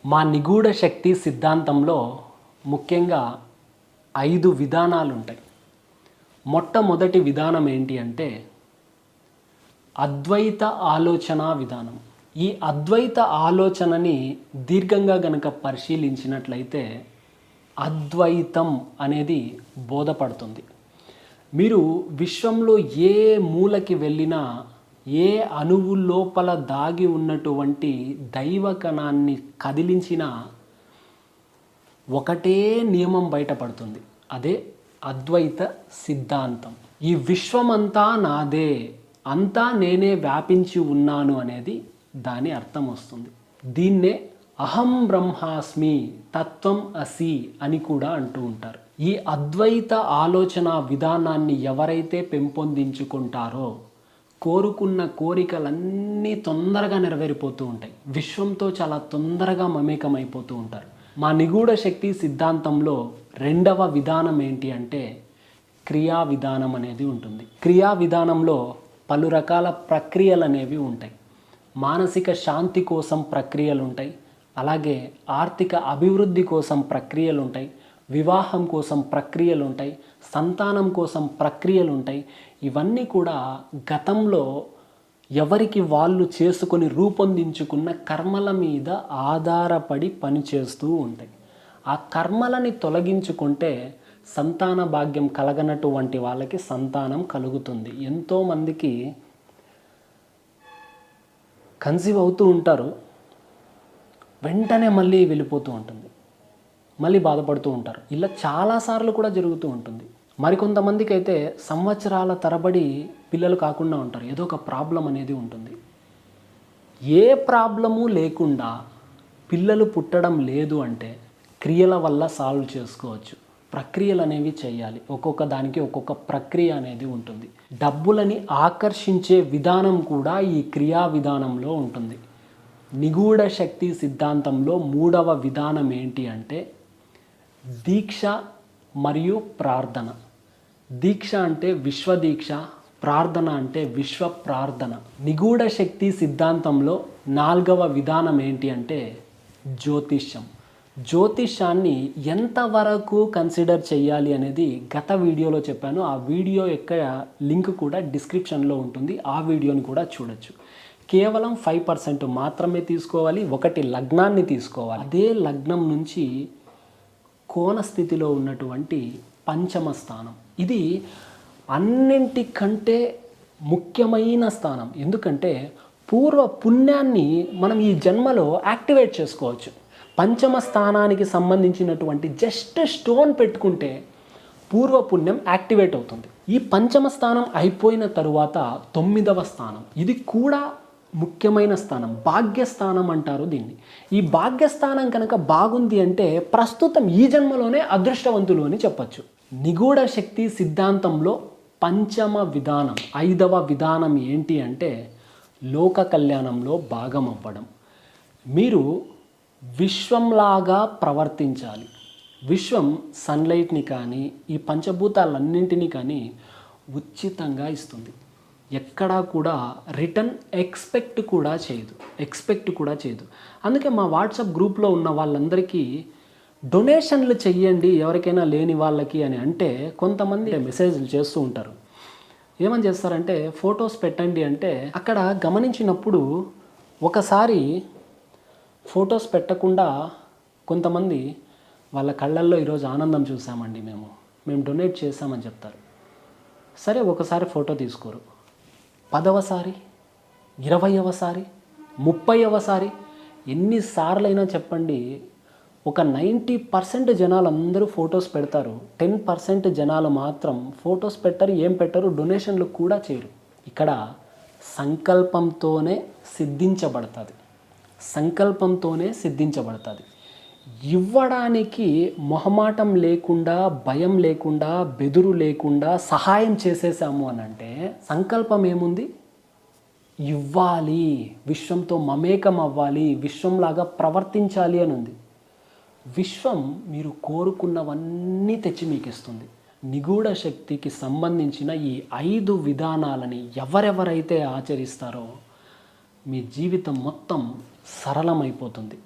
మా నిగూఢ శక్తి సిద్ధాంతంలో ముఖ్యంగా 5 విధానాలు ఉంటాయి. మొట్టమొదటి విధానం ఏంటి అంటే అద్వైత ఆలోచన విధానం. ఈ అద్వైత ఆలోచనని దీర్ఘంగా గనక పరిశీలించినట్లయితే అద్వైతం అనేది బోధపడుతుంది. మీరు విశ్వంలో ఏ మూలకి వెళ్ళినా ఏ అణువు లోపల దాగి ఉన్నటువంటి దైవ కణాన్ని కదిలించినా ఒకటే నియమం బయటపడుతుంది. అదే అద్వైత సిద్ధాంతం. ఈ విశ్వమంతా నాదే, అంతా నేనే వ్యాపించి ఉన్నాను అనేది దాని అర్థం వస్తుంది. దీన్నే అహం బ్రహ్మాస్మి, తత్వం అసి అని కూడా అంటూ ఉంటారు. ఈ అద్వైత ఆలోచన విధానాన్ని ఎవరైతే పెంపొందించుకుంటారో కోరుకున్న కోరికలన్నీ తొందరగా నెరవేరిపోతూ ఉంటాయి. విశ్వంతో చాలా తొందరగా మమేకమైపోతూ ఉంటారు. మా నిగూఢ శక్తి సిద్ధాంతంలో రెండవ విధానం ఏంటి అంటే క్రియా విధానం అనేది ఉంటుంది. క్రియా విధానంలో పలు రకాల ప్రక్రియలు అనేవి ఉంటాయి. మానసిక శాంతి కోసం ప్రక్రియలు ఉంటాయి, అలాగే ఆర్థిక అభివృద్ధి కోసం ప్రక్రియలు ఉంటాయి, వివాహం కోసం ప్రక్రియలు ఉంటాయి, సంతానం కోసం ప్రక్రియలు ఉంటాయి. ఇవన్నీ కూడా గతంలో ఎవరికి వాళ్ళు చేసుకొని రూపొందించుకున్న కర్మల మీద ఆధారపడి పనిచేస్తూ ఉంటాయి. ఆ కర్మలని తొలగించుకుంటే సంతాన భాగ్యం కలగనటువంటి వాళ్ళకి సంతానం కలుగుతుంది. ఎంతోమందికి కన్సీవ్ అవుతూ ఉంటారు, వెంటనే మళ్ళీ వెళ్ళిపోతూ ఉంటుంది, మళ్ళీ బాధపడుతూ ఉంటారు. ఇలా చాలాసార్లు కూడా జరుగుతూ ఉంటుంది. మరికొంతమందికి అయితే సంవత్సరాల తరబడి పిల్లలు కాకుండా ఉంటారు. ఏదో ఒక ప్రాబ్లం అనేది ఉంటుంది. ఏ ప్రాబ్లము లేకుండా పిల్లలు పుట్టడం లేదు అంటే క్రియల వల్ల సాల్వ్ చేసుకోవచ్చు. ప్రక్రియలు అనేవి చేయాలి. ఒక్కొక్క దానికి ఒక్కొక్క ప్రక్రియ అనేది ఉంటుంది. డబ్బులని ఆకర్షించే విధానం కూడా ఈ క్రియా విధానంలో ఉంటుంది. నిగూఢ శక్తి సిద్ధాంతంలో మూడవ విధానం ఏంటి అంటే దీక్ష మరియు ప్రార్థన. దీక్ష అంటే విశ్వదీక్ష, ప్రార్థన అంటే విశ్వ ప్రార్థన. నిగూఢ శక్తి సిద్ధాంతంలో నాలుగవ విధానం ఏంటి అంటే జ్యోతిష్యం. జ్యోతిష్యాన్ని ఎంతవరకు కన్సిడర్ చేయాలి అనేది గత వీడియోలో చెప్పాను. ఆ వీడియో యొక్క లింక్ కూడా డిస్క్రిప్షన్లో ఉంటుంది. ఆ వీడియోని కూడా చూడొచ్చు. కేవలం 5% మాత్రమే తీసుకోవాలి. ఒకటి లగ్నాన్ని తీసుకోవాలి. అదే లగ్నం నుంచి కోణ స్థితిలో ఉన్నటువంటి పంచమ స్థానం, ఇది అన్నింటికంటే ముఖ్యమైన స్థానం. ఎందుకంటే పూర్వ పుణ్యాన్ని మనం ఈ జన్మలో యాక్టివేట్ చేసుకోవచ్చు. పంచమ స్థానానికి సంబంధించినటువంటి జస్ట్ స్టోన్ పెట్టుకుంటే పూర్వ పుణ్యం యాక్టివేట్ అవుతుంది. ఈ పంచమ స్థానం అయిపోయిన తరువాత 9వ స్థానం, ఇది కూడా ముఖ్యమైన స్థానం, భాగ్యస్థానం అంటారు దీన్ని. ఈ భాగ్యస్థానం కనుక బాగుంది అంటే ప్రస్తుతం ఈ జన్మలోనే అదృష్టవంతులు అని చెప్పచ్చు. నిగూఢ శక్తి సిద్ధాంతంలో పంచమ విధానం, 5వ విధానం ఏంటి అంటే లోక కళ్యాణంలో భాగం అవ్వడం. మీరు విశ్వంలాగా ప్రవర్తించాలి. విశ్వం సన్లైట్ని కానీ ఈ పంచభూతాలన్నింటినీ కానీ ఉచితంగా ఇస్తుంది. ఎక్కడా కూడా రిటర్న్ ఎక్స్పెక్ట్ కూడా చేయదు. అందుకే మా వాట్సాప్ గ్రూప్లో ఉన్న వాళ్ళందరికీ డొనేషన్లు చెయ్యండి ఎవరికైనా లేని వాళ్ళకి అని అంటే కొంతమంది మెసేజ్లు చేస్తూ ఉంటారు. ఏమని చేస్తారంటే ఫొటోస్ పెట్టండి అంటే అక్కడ గమనించినప్పుడు ఒకసారి ఫొటోస్ పెట్టకుండా కొంతమంది వాళ్ళ కళ్ళల్లో ఈరోజు ఆనందం చూసామండి, మేము డొనేట్ చేసామని చెప్తారు. సరే, ఒకసారి ఫోటో తీసుకోరు. 10వసారి, 20వసారి, 30వసారి, ఎన్నిసార్లైనా చెప్పండి, ఒక 90% జనాలు అందరూ ఫొటోస్ పెడతారు. 10% జనాలు మాత్రం ఫొటోస్ పెట్టరు, ఏం పెట్టరు, డొనేషన్లు కూడా చేయరు. ఇక్కడ సంకల్పంతోనే సిద్ధించబడుతుంది. ఇవ్వడానికి మొహమాటం లేకుండా, భయం లేకుండా, బెదురు లేకుండా సహాయం చేసేసాము అని అంటే సంకల్పం ఏముంది? ఇవ్వాలి, విశ్వంతో మమేకం అవ్వాలి, విశ్వంలాగా ప్రవర్తించాలి అని ఉంది. విశ్వం మీరు కోరుకున్నవన్నీ తెచ్చి మీకు ఇస్తుంది. నిగూఢ శక్తికి సంబంధించిన ఈ 5 విధానాలని ఎవరెవరైతే ఆచరిస్తారో మీ జీవితం మొత్తం సరళమైపోతుంది.